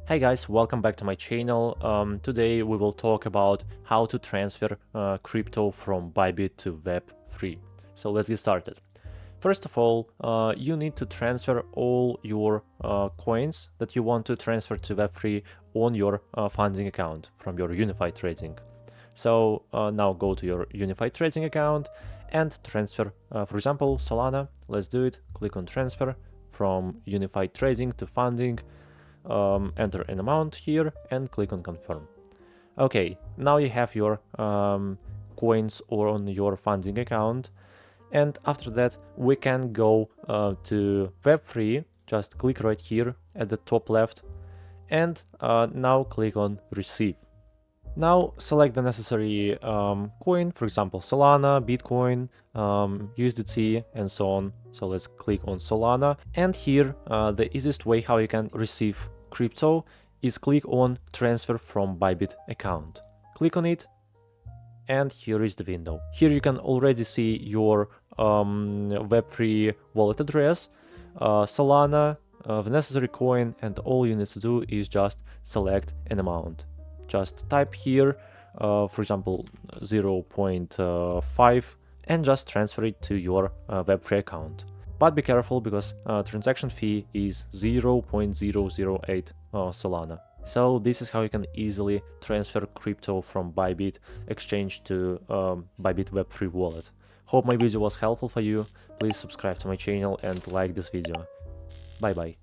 Hey guys, welcome back to my channel. Today we will talk about how to transfer crypto from Bybit to Web3. So let's get started. First of all, you need to transfer all your coins that you want to transfer to Web3 on your funding account from your unified trading. So now go to your unified trading account and transfer, for example, Solana. Let's do it. Click on transfer from unified trading to funding. Enter an amount here and click on confirm. Okay, now you have your coins on your funding account, and after that we can go to Web3. Just click right here at the top left, and now click on receive. Now select the necessary coin, for example Solana, Bitcoin, USDT, and so on. So let's click on Solana, and here the easiest way how you can receive crypto is click on transfer from Bybit account. Click on it, and here is the window. Here you can already see your Web3 wallet address, Solana, the necessary coin, and all you need to do is just select an amount. Just type here, for example, 0.5, and just transfer it to your Web3 account. But be careful because transaction fee is 0.008 Solana. So this is how you can easily transfer crypto from Bybit exchange to Bybit Web3 wallet. Hope my video was helpful for you. Please subscribe to my channel and like this video. Bye bye.